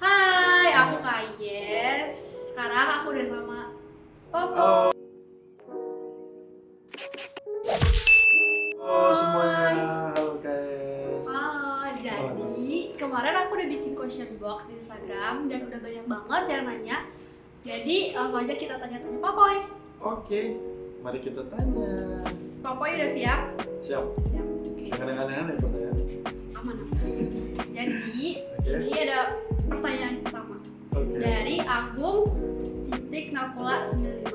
Hai, aku Kayes. Sekarang aku udah sama Popo. Halo semuanya, halo guys. Halo, jadi kemarin aku udah bikin question box di Instagram dan udah banyak banget yang nanya. Jadi langsung aja kita tanya-tanya Popoy. Oke, mari kita tanya. Popoy udah siap? Siap. Siap. Oke. Jangan yang aneh-aneh pertanyaan. Aman. Jadi Oke. ini ada pertanyaan pertama Oke. dari Agung.Nakola95.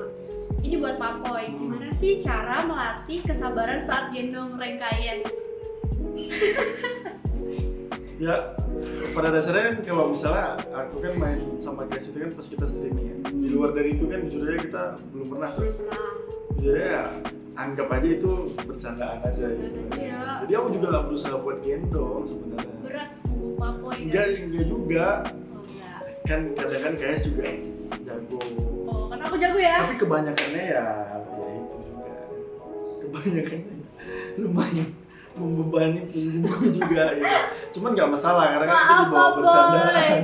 Ini buat Popoy. Gimana sih cara melatih kesabaran saat gendong Rengkayes? Ya, pada dasarnya kan kalau misalnya aku kan main sama guys itu kan pas kita streaming ya. Di luar dari itu kan jujur aja kita belum pernah tuh. Belum pernah. Jujur aja ya, anggap aja itu bercandaan aja gitu. Iya. Jadi aku juga gak berusaha buat gendong sebenarnya. Berat bu Popoy. Enggak juga. Oh enggak. Kan kadang kan guys juga jago. Oh kan aku jago ya. Tapi kebanyakannya ya itu juga. Kebanyakannya lumayan membebani punggungku juga ya. Cuman nggak masalah karena kan itu Maaf, dibawa Popoy. bercandaan.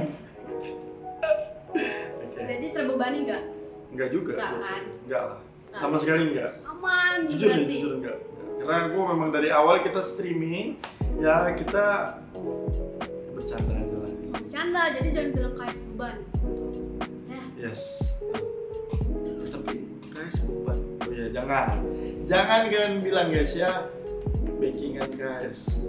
Oke. Jadi terbebani nggak? Enggak juga. Nggak, biasanya. kan? Enggak lah. Nggak. Sama sekali enggak. Aman Jujur nih, berarti. jujur enggak. Karena aku memang dari awal kita streaming ya kita bercanda aja lah. Mau bercanda jadi jangan bilang kayak beban. Ya. Yes. Tapi guys beban. Oh ya jangan kalian bilang guys ya. Backingan guys.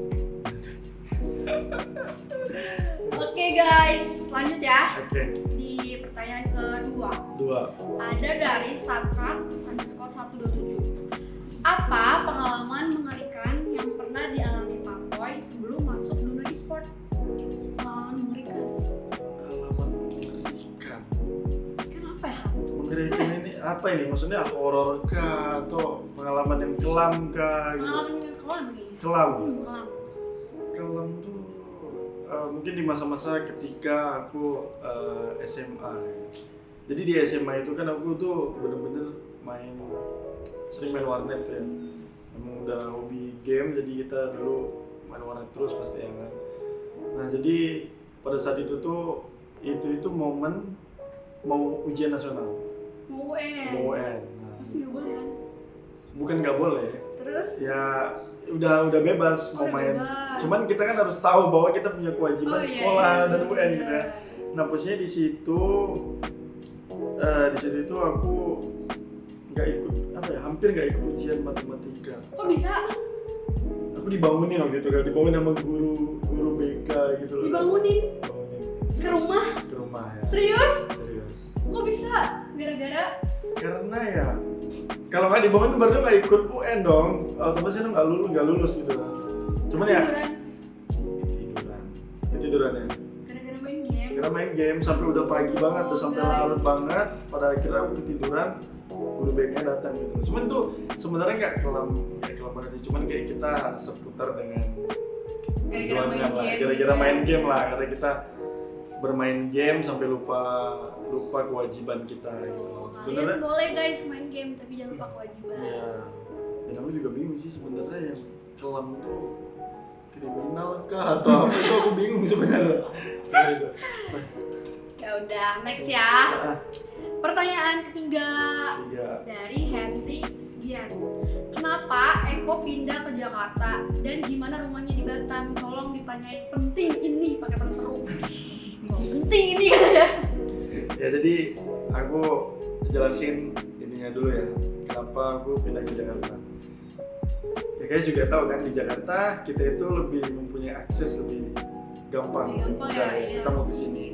Oke guys, lanjut ya. Oke. Di pertanyaan kedua. Dua. Ada dari Satrax_127. Apa pengalaman mengerikan yang pernah dialami Popoy sebelum masuk dunia e-sport? Pengalaman mengerikan. Pengalaman mengerikan. Kenapa ya? Mengerikan ini apa ini? Maksudnya horor kah atau pengalaman yang kelam kah? Gitu? Pengalaman yang kelam nih. Kelam. Kelam. Kelam tuh mungkin di masa-masa ketika aku SMA. Jadi di SMA itu kan aku tuh bener-bener sering main warnet tuh ya. Emang udah hobi game jadi kita dulu main warnet terus pasti ya kan. Nah jadi pada saat itu tuh itu momen mau ujian nasional. Mau UN. Mau UN. Nah, Pasti nggak boleh kan? bukan nggak boleh, Terus? ya udah bebas mau Udah main. bebas. Cuman kita kan harus tahu bahwa kita punya kewajiban Oh, iya, sekolah iya, dan UN iya. gitu ya. Nah posisinya di situ itu aku nggak ikut hampir nggak ikut ujian matematika. Kok bisa? Aku dibangunin waktu itu kan, dibangunin sama guru BK gitu loh. Dibangunin? Dibangunin. Ke rumah? Ke rumah ya. Serius? Serius. Kok bisa? Gara-gara? Karena ya kalau nggak dibangunin berarti nggak ikut UN dong, otomatis itu nggak lulus gitu. Cuman ya Tiduran? ketiduran ya. Gara-gara main game? Kita main game sampai udah pagi banget, udah sampai Guys. larut banget. Pada akhirnya aku ketiduran, guru BK datang gitu. Cuman tuh sebenarnya nggak kelam banget sih. Cuman kayak kita seputar dengan Gara-gara main perjuangan lah. game Gara-gara gitu. main game lah, karena kita bermain game sampai lupa kewajiban kita gitu. Oh, kalian Sebenarnya boleh guys main game tapi jangan lupa kewajiban. ya. Dan aku juga bingung sih sebenarnya yang kelam tuh kriminal kah atau apa itu aku bingung sebenarnya. Gitu. Ya udah, next ya. Ah, Pertanyaan ketiga tiga. dari Henry Segian. Kenapa Eko pindah ke Jakarta dan gimana rumahnya di Batam? Tolong ditanyain, penting ini pakai terus seru. Penting ini kan ya. Ya jadi aku jelasin ininya dulu ya. Kenapa aku pindah ke Jakarta? Ya kalian juga tahu kan di Jakarta kita itu lebih mempunyai akses lebih gampang. Lebih gampang mudah ya, iya. Kita mau kesini.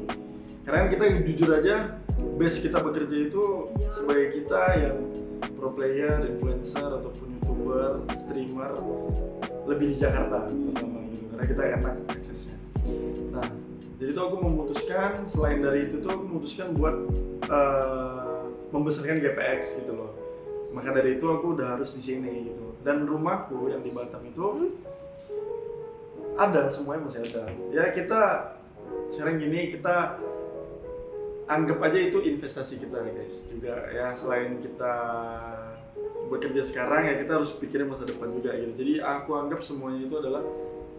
Karena kan kita jujur aja base kita bekerja itu Iya. sebagai kita yang pro player, influencer ataupun youtuber, streamer lebih di Jakarta pertama gitu. Karena kita enak aksesnya. Nah, jadi tuh aku memutuskan selain dari itu tuh aku memutuskan buat membesarkan GPX gitu loh. Maka dari itu aku udah harus di sini gitu. Dan rumahku yang di Batam itu ada, semuanya masih ada. Ya kita sekarang gini kita anggap aja itu investasi kita guys juga ya, selain kita bekerja sekarang ya kita harus pikirin masa depan juga gitu. Jadi aku anggap semuanya itu adalah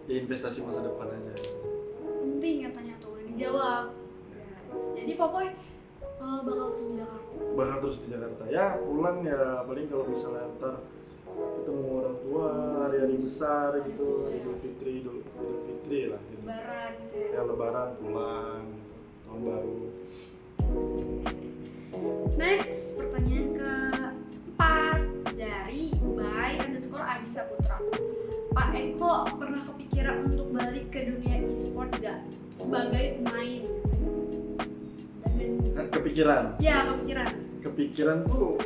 ya investasi masa depan aja gitu. Penting katanya tuh udah dijawab. Ya, Jadi Popoy bakal terus di Jakarta. Bakal terus di Jakarta. Ya pulang ya paling kalau misalnya ntar ketemu orang tua hari-hari besar gitu, Idul Fitri lah gitu. Lebaran gitu ya. Ya lebaran pulang gitu, tahun baru. Next, pertanyaan keempat dari _Adi Saputra. Pak Eko pernah kepikiran untuk balik ke dunia e-sport gak? Sebagai pemain. Kepikiran? Ya, kepikiran. Kepikiran tuh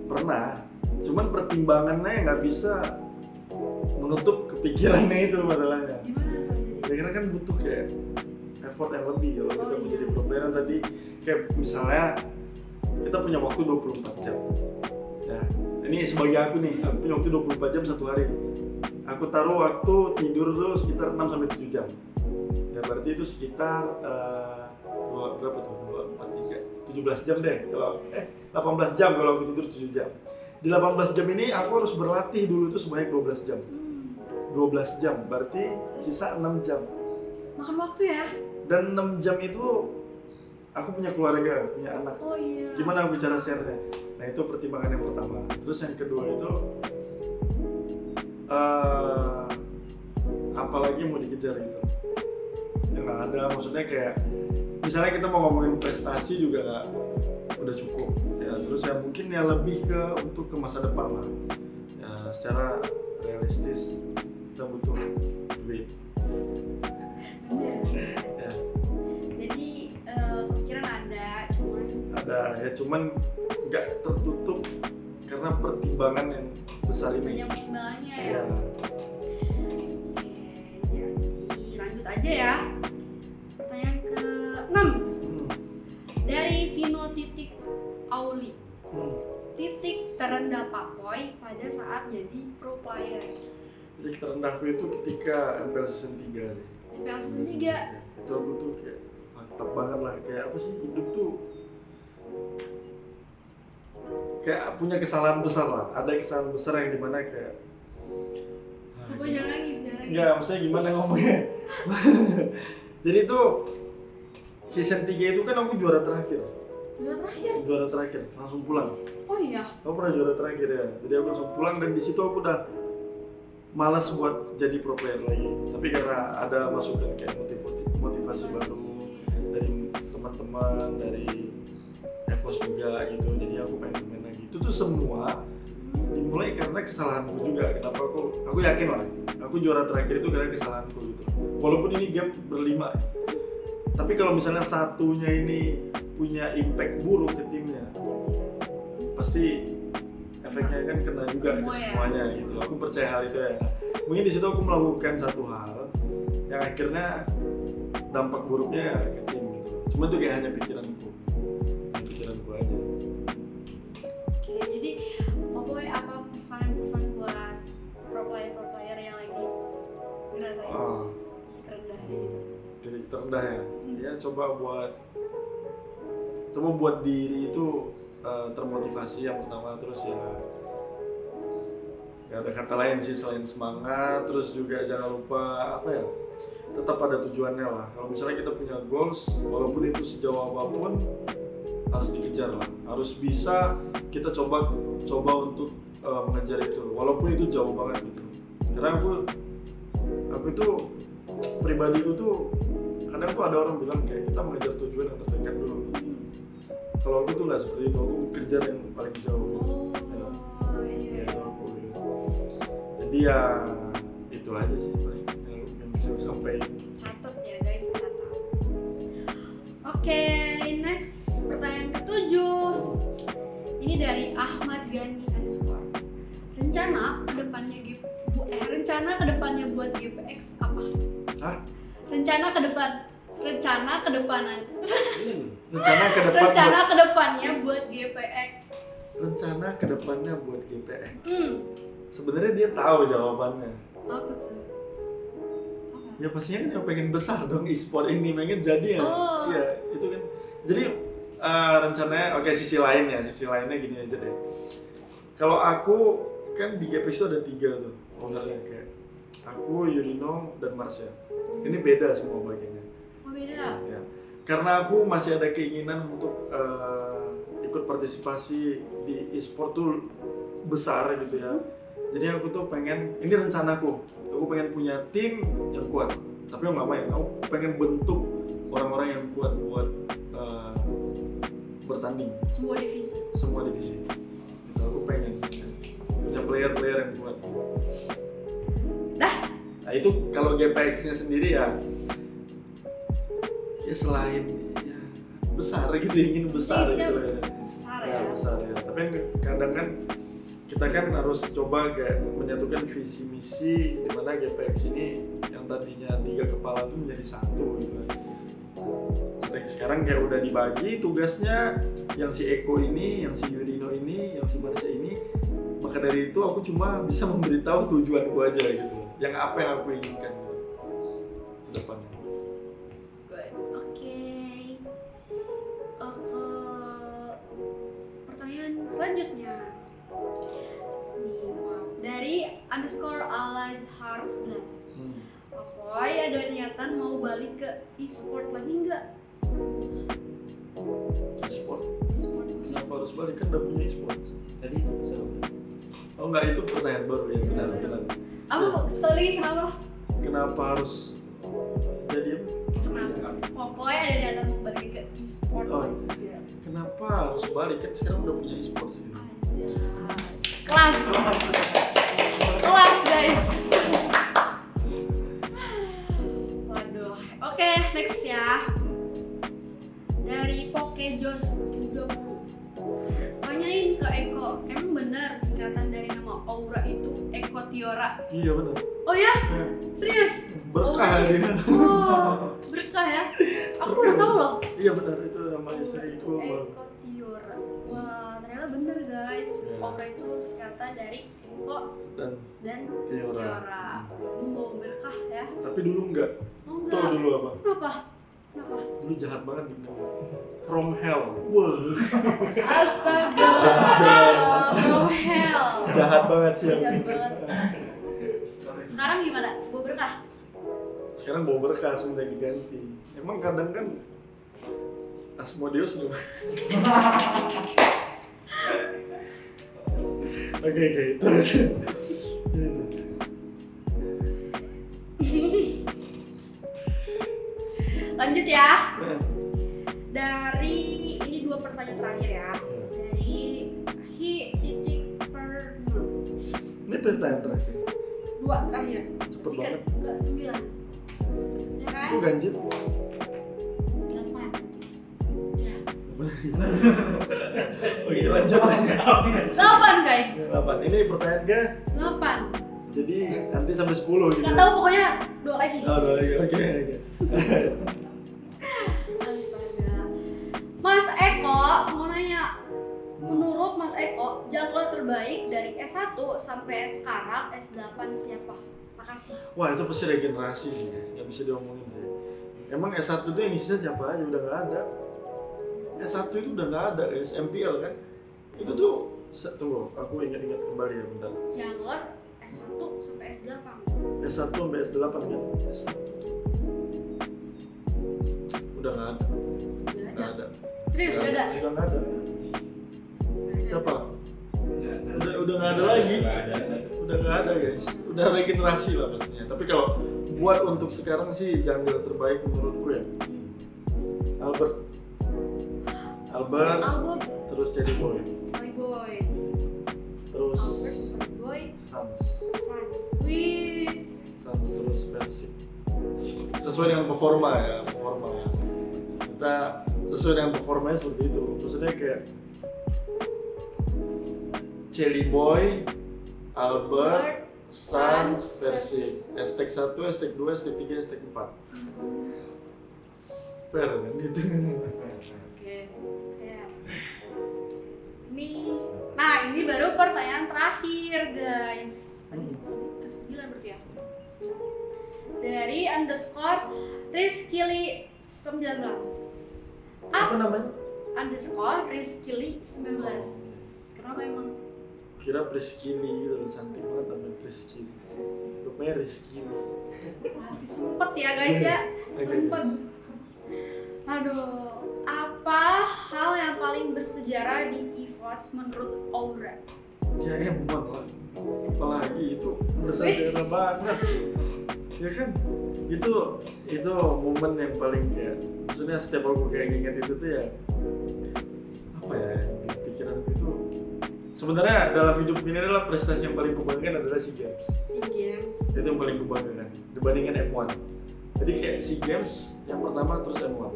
pernah, cuman pertimbangannya nggak bisa menutup kepikirannya itu masalahnya. Gimana tuh jadi? Ya karena kan butuh kayak effort yang lebih kalau kita Oh, menjadi iya. pro player tadi, kayak misalnya kita punya waktu 24 jam ya, ini sebagai aku nih, aku punya waktu 24 jam satu hari, aku taruh waktu tidur tuh sekitar 6-7 jam ya, berarti itu sekitar berapa tuh, 17 jam deh kalau 18 jam kalau aku tidur 7 jam. Di 18 jam ini aku harus berlatih dulu tuh sebanyak 12 jam. 12 jam berarti sisa 6 jam. Makan waktu ya? Dan 6 jam itu aku punya keluarga, punya anak. Oh iya. Gimana aku cara share-nya? Nah itu pertimbangan yang pertama. Terus yang kedua itu apalagi mau dikejar gitu. Ya nggak ada, maksudnya kayak misalnya kita mau ngomongin prestasi juga nggak udah cukup. Ya terus ya mungkin ya lebih ke untuk ke masa depan lah. Ya secara realistis kita butuh duit. Bener. Ya. Jadi kepikiran ada, Cuman nggak tertutup karena pertimbangan yang besar ini. banyak pertimbangannya ya. Ya. Oke, jadi lanjut aja ya. Pertanyaan ke-6 dari Vino titik Auli. Titik terendah Pak Boy pada saat jadi pro player. Titik terendahku itu ketika MPL season 3 deh. MPL season 3. Itu aku tuh kayak mantap banget lah, kayak apa sih, hidup tuh kayak punya kesalahan besar lah, ada kesalahan besar yang dimana kayak Apa jangan nangis, jangan nangis. enggak, maksudnya gimana ngomongnya. Jadi tuh season 3 itu kan aku juara terakhir, langsung pulang. Oh iya. Aku pernah juara terakhir ya, jadi aku langsung pulang dan di situ aku udah malas buat jadi pro player lagi. Tapi karena ada masukan kayak motivasi baru dari teman-teman, dari Evos juga gitu, jadi aku pengen main lagi. Itu tuh semua dimulai karena kesalahanku juga. Kenapa aku yakin lah, aku juara terakhir itu karena kesalahanku gitu. Walaupun ini game berlima ya. Tapi kalau misalnya satunya ini punya impact buruk ke timnya, pasti efeknya kan kena juga ke semuanya gitu. Aku percaya hal itu ya. Nah, mungkin di situ aku melakukan satu hal yang akhirnya dampak buruknya ke tim gitu. Cuma itu kayak hanya pikiranku aja. Oke, jadi Boy apa pesan-pesan buat pro player yang lagi ngerasain terendah gitu? Titik terendah ya. Ya coba buat diri itu termotivasi yang pertama, terus ya gak ada kata lain sih selain semangat. Terus juga jangan lupa apa ya, tetap ada tujuannya lah. Kalau misalnya kita punya goals, walaupun itu sejauh apapun harus dikejar lah, harus bisa kita coba untuk mengejar itu walaupun itu jauh banget gitu. Karena aku itu pribadiku tuh kadang tuh ada orang bilang kayak kita mengejar tujuan yang terdekat dulu. Kalau aku tuh nggak seperti itu, aku kejar yang paling jauh. Iya. Ya, aku gitu. Jadi ya itu aja sih paling yang bisa aku sampaikan. Catat ya guys, catat. Oke, next pertanyaan ke-7. Ini dari Ahmad Gani _ rencana kedepannya buat GPX apa? Hah? Rencana kedepannya buat GPX. Rencana kedepannya buat GPX. Sebenarnya dia tahu jawabannya. Apa tuh? Ya pastinya kan yang pengen besar dong e-sport ini, pengen jadi ya. Iya, itu kan. Jadi rencananya, oke, sisi lainnya gini aja deh. Kalau aku kan di GPX itu ada 3 tuh ownernya, kayak aku, Yurino, dan Marsha. Ini beda semua bagiannya. Oh beda? Ya. karena aku masih ada keinginan untuk ikut partisipasi di e-sport tuh besar gitu ya. Jadi aku tuh pengen, ini rencanaku, aku pengen punya tim yang kuat. Tapi aku nggak main, aku pengen bentuk orang-orang yang kuat buat bertanding. Semua divisi. Gitu, aku pengen punya player-player yang kuat. Nah itu kalau GPX-nya sendiri ya selain ya, besar gitu, ingin besar gitu ya. Besar ya. Tapi kadang kan kita kan harus coba kayak menyatukan visi misi di mana GPX ini yang tadinya 3 kepala itu menjadi 1 gitu. Sekarang kayak udah dibagi tugasnya, yang si Eko ini, yang si Yudino ini, yang si Marsha ini. Maka dari itu aku cuma bisa memberitahu tujuanku aja gitu. Yang apa yang aku inginkan ke depannya. Pertanyaan selanjutnya dari _Alazhar11. Apoy ada niatan mau balik ke e-sport lagi nggak? E-sport? E-sport. Kenapa harus balik? Kan udah punya e-sport. Tadi seru. Oh enggak, itu pertanyaan baru ya, benar. Apa? Sekali kenapa? Kenapa harus jadi apa? Kenapa? Apoy ada niatan mau balik ke e-sport Oh. lagi? Kenapa harus balik? Kan sekarang udah punya e-sport sih. Kelas guys. Waduh. Oke, next ya. Dari Pokejos 70. Tanyain ke Eko, emang benar singkatan dari nama Aura itu Eko Tiora? Iya benar. Oh ya? Ya, Serius? berkah dia. Oh, berkah ya? Aku baru tahu loh. Iya benar, itu nama istriku. Eko Tiora. Wah, ternyata bener guys. Ya. Aura itu singkatan dari Eko dan Tiora. Mau berkah ya? Tapi dulu enggak. Oh Tahu enggak. dulu apa? Kenapa? Dulu jahat banget gitu. From hell. Wah. Astaga. From hell. Jahat banget sih Jahat yang banget. Sekarang gimana? Mau berkah? sekarang bawa berkah sudah diganti. Emang kadang kan Asmodeus nih. Oke, terus. Lanjut ya. Nah, Dari ini 2 pertanyaan terakhir ya. Dari hi.pernur. ini pertanyaan terakhir. 2 terakhir. Cepet Tiga, banget. enggak 9. Ya kan? Itu ganjil. 8. Ya. Oke, lanjut lagi. 8 guys. 8. Ini pertanyaan ke 8. jadi nanti sampai 10 gitu. Enggak tahu pokoknya 2 lagi. Oh, udah lagi. Oke. Astaga. Mas Eko mau nanya, menurut Mas Eko, jungler terbaik dari S1 sampai sekarang S8 siapa? Makasih. Wah, itu pasti regenerasi sih guys, nggak bisa diomongin sih. Emang S1 tuh yang isinya siapa aja, udah nggak ada. S1 itu udah nggak ada guys, MPL kan. Itu tuh, tunggu, aku ingat-ingat kembali ya bentar. Jungler S1 sampai S8. S1 sampai S8 kan? S1 tuh udah nggak ada. Nggak ada. Serius gak ada? Udah nggak ada. Siapa? Udah nggak ada lagi. Udah nggak ada guys. Udah regenerasi lah pastinya. Tapi kalau buat untuk sekarang sih jungler terbaik menurutku ya Albert, terus Cherry Boy, Sally Boy, terus Albert, Sally Boy, Sans, Wih. terus Versik. Sesuai dengan performa ya. Kita sesuai dengan performanya seperti itu. Maksudnya kayak Cherry Boy, Albert, Sans, Versik, Hashtag 1, Hashtag 2, Hashtag 3, Hashtag 4. Fair kan gitu. Oke. Ya. Nah ini baru pertanyaan terakhir guys. Tadi ke-9 berarti ya. Dari _Rizkili19. Apa namanya? _Rizkili19. Kenapa emang? Kira Priskili gitu, cantik banget namanya Priskili. Rupanya Rizkili. Masih sempet ya guys ya. Oke. Sempet. Aduh, apa hal yang paling bersejarah di EVOS menurut Aura? Ya emang lah, apalagi itu bersejarah banget. Ya kan, itu momen yang paling kayak, maksudnya setiap aku kayak ingat itu tuh ya, apa ya, di pikiranku itu sebenarnya dalam hidup ini adalah prestasi yang paling kubanggakan adalah SEA Games. SEA Games. Itu yang paling kubanggakan dibandingkan M1. Jadi kayak SEA Games yang pertama terus M1.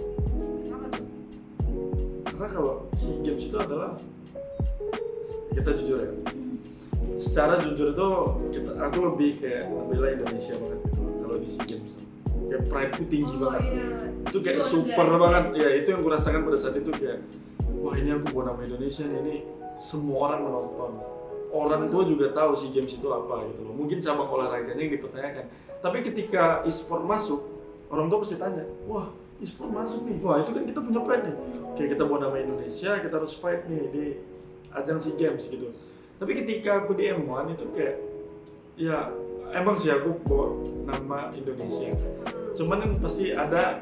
Kenapa tuh? Karena kalau SEA Games itu adalah, kita jujur ya, secara jujur tuh aku lebih kayak membela Indonesia banget gitu kalau di SEA Games tuh. Kayak pride-ku tinggi banget. Iya. Itu kayak super banget. Ya itu yang kurasakan pada saat itu kayak, wah ini aku bawa nama Indonesia nih, ini semua orang menonton. Orang tua juga tahu SEA Games itu apa gitu loh. Mungkin cabang olahraganya yang dipertanyakan. Tapi ketika e-sport masuk, orang tua pasti tanya, wah e-sport masuk nih, wah itu kan kita punya pride nih. Kayak kita bawa nama Indonesia, kita harus fight nih di ajang SEA Games gitu. Tapi ketika aku di M1 itu kayak, ya emang sih aku bawa nama Indonesia. Cuman kan pasti ada,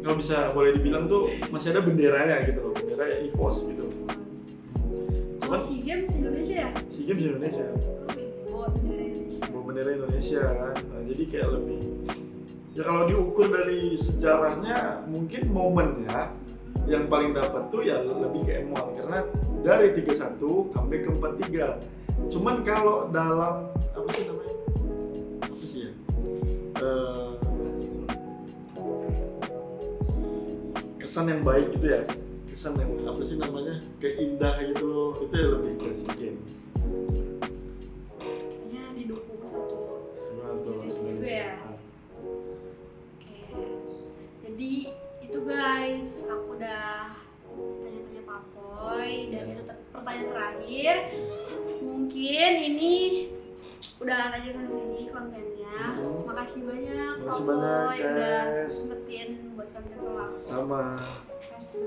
kalau bisa boleh dibilang tuh masih ada benderanya gitu loh, bendera EVOS gitu. Oh, SEA Games Indonesia ya? SEA Games Indonesia, Bawa bendera Indonesia. bawa bendera Indonesia kan. Nah, jadi kayak lebih, ya kalau diukur dari sejarahnya mungkin momennya yang paling dapat tuh ya lebih ke M1 karena dari 31 comeback ke 43. Cuman kalau dalam apa sih namanya? Apa sih ya? Kesan yang baik gitu ya. Kesan yang apa sih namanya? Keindah gitu loh. Itu ya lebih ke SEA Games. Ya didukung satu Indonesia juga ya. Oke. Jadi itu guys, aku udah tanya-tanya Papoy dan itu pertanyaan terakhir. Mungkin ini udah aja sampai sini kontennya. Makasih banyak Makasih Papoy banyak, udah guys. sempetin buat konten sama aku. Sama. Makasih.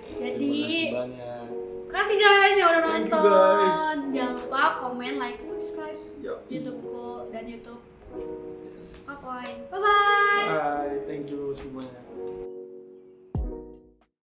Jadi Terima kasih banyak. makasih guys yang udah Thank you, nonton. guys. Jangan lupa komen, like, subscribe Yuk. YouTubeku dan YouTube Papoy. Bye bye. Bye. Thank you semuanya.